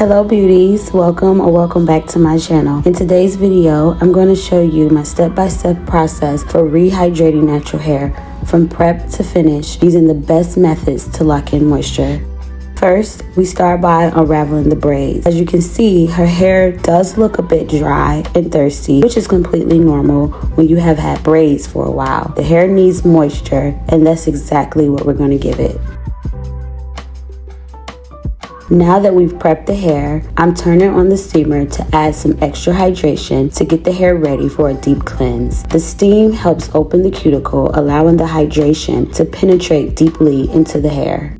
Hello beauties, welcome back to my channel. In today's video, I'm going to show you my step-by-step process for rehydrating natural hair from prep to finish using the best methods to lock in moisture. First, we start by unraveling the braids. As you can see, her hair does look a bit dry and thirsty, which is completely normal when you have had braids for a while. The hair needs moisture, and that's exactly what we're going to give it. Now that we've prepped the hair, I'm turning on the steamer to add some extra hydration to get the hair ready for a deep cleanse. The steam helps open the cuticle, allowing the hydration to penetrate deeply into the hair.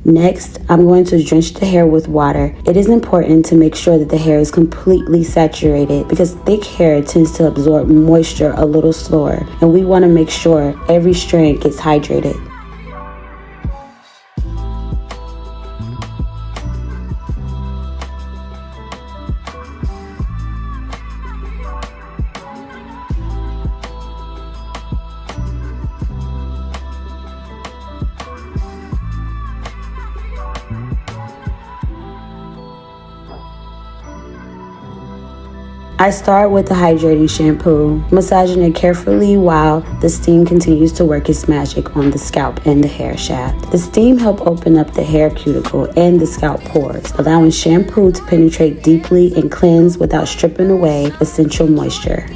Next, I'm going to drench the hair with water. It is important to make sure that the hair is completely saturated because thick hair tends to absorb moisture a little slower, and we want to make sure every strand gets hydrated. I start with the hydrating shampoo, massaging it carefully while the steam continues to work its magic on the scalp and the hair shaft. The steam helps open up the hair cuticle and the scalp pores, allowing shampoo to penetrate deeply and cleanse without stripping away essential moisture.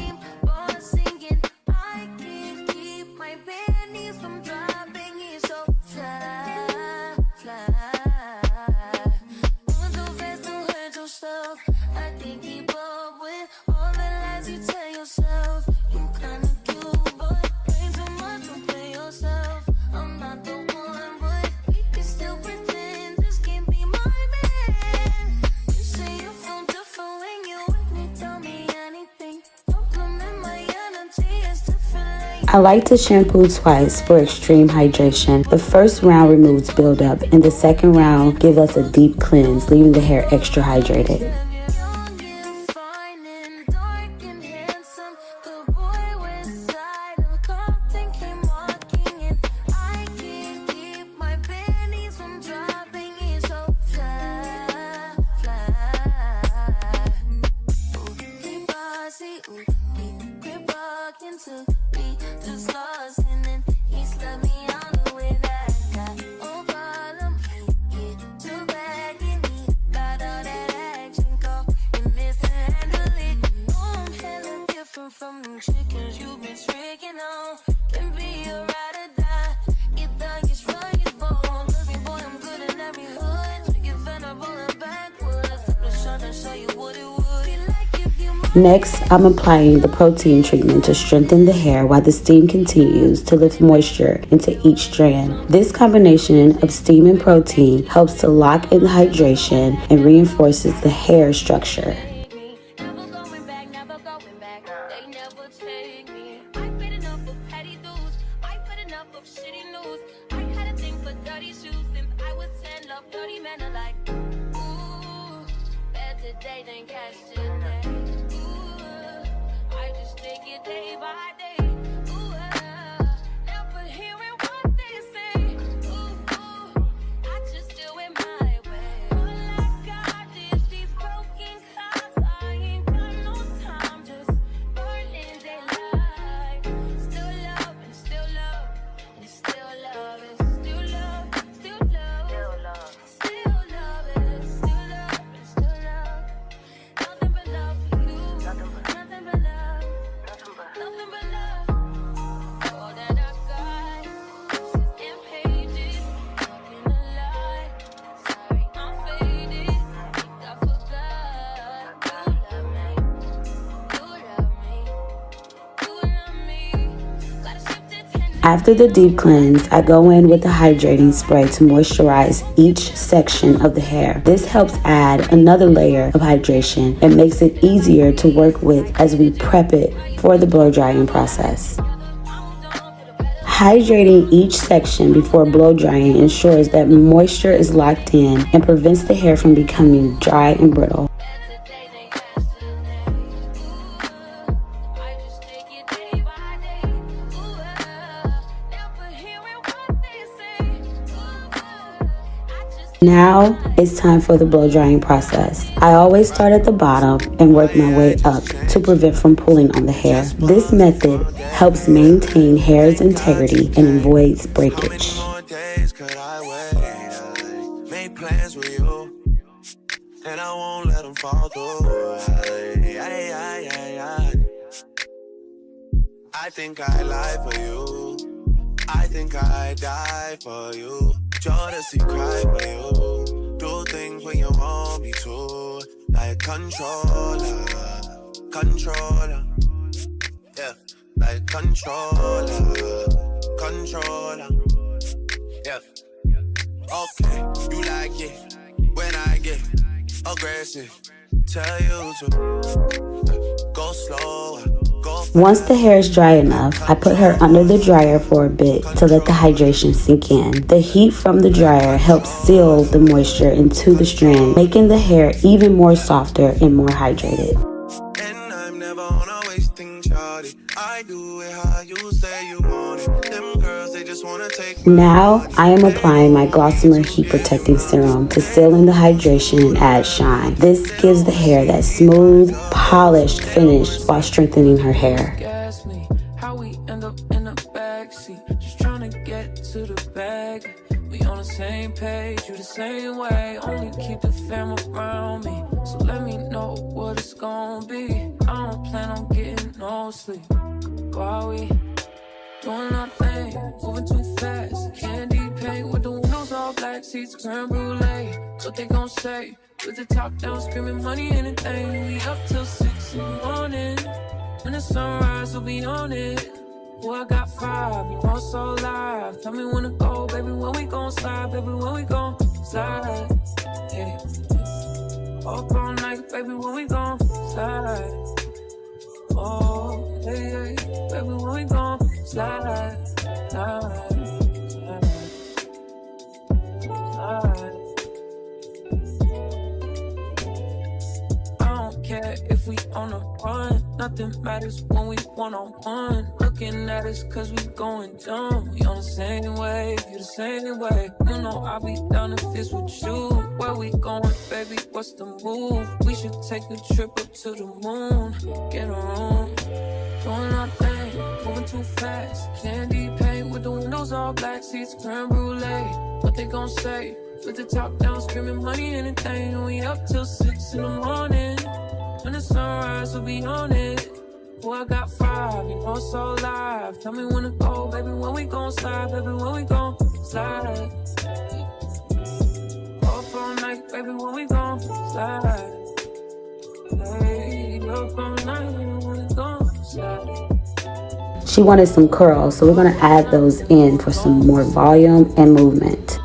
I like to shampoo twice for extreme hydration. The first round removes buildup, and the second round gives us a deep cleanse, leaving the hair extra hydrated. Next, I'm applying the protein treatment to strengthen the hair while the steam continues to lift moisture into each strand. This combination of steam and protein helps to lock in the hydration and reinforces the hair structure. After the deep cleanse, I go in with the hydrating spray to moisturize each section of the hair. This helps add another layer of hydration and makes it easier to work with as we prep it for the blow drying process. Hydrating each section before blow drying ensures that moisture is locked in and prevents the hair from becoming dry and brittle. Now it's time for the blow drying process. I always start at the bottom and work my way up to prevent from pulling on the hair. This method helps maintain hair's integrity and avoids breakage. And I won't let them fall through. I think I lie for you. I think I die for you. Jealousy cry for you. Do things when you want me to. Like controller. Controller. Yeah. Like controller. Controller. Yeah. Okay. You like it when I get aggressive, tell you to go slower. Once the hair is dry enough, I put her under the dryer for a bit to let the hydration sink in. The heat from the dryer helps seal the moisture into the strand, making the hair even more softer and more hydrated. And I'm never on a wasting shawty. I do it how you say you want it. Them girls, they just wanna take. Now I am applying my Gossamer Heat Protecting Serum to seal in the hydration and add shine. This gives the hair that smooth, polished finish while strengthening her hair. How we end up in the backseat, just trying to get to the bag. We on the same page, you the same way. Only keep the fam around me, so let me know what it's gonna be. I don't plan on getting no sleep. While we doing our thing, moving too fast. Candy paint with the windows all black, seats creme brulee. What they gon' say? With the top down, screaming money, anything. We up till 6 in the morning. When the sunrise, we'll be on it. Boy, I got 5, you know it's so live. Tell me when to go, baby, when we gon' slide, baby, when we gon' slide. Hey. Up all night, baby, when we gon' slide. Oh, hey, hey, baby, when we gon' slide, slide, slide. I don't care if we on a run, nothing matters when we one-on-one. Looking at us cause we going dumb. We on the same wave, you the same way. You know I'll be down if it's with you. Where we going, baby, what's the move? We should take a trip up to the moon. Get a room, doing our thing, moving too fast. Candy paint with the windows all black, seats creme brulee. What they gon' say? With the top down, screaming money, anything. And we up till 6 in the morning. When the sunrise, we'll be on it. Boy, I got 5, you know it's so live. Tell me when to go, baby, when we gon' slide, baby, when we gon' slide. Up all night, baby, when we gon' slide. Hey, up all night, when we gon' slide. She wanted some curls, so we're going to add those in for some more volume and movement.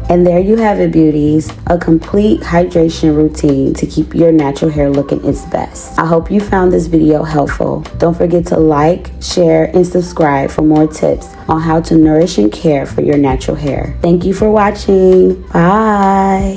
And there you have it, beauties, a complete hydration routine to keep your natural hair looking its best. I hope you found this video helpful. Don't forget to like, share, and subscribe for more tips on how to nourish and care for your natural hair. Thank you for watching. Bye.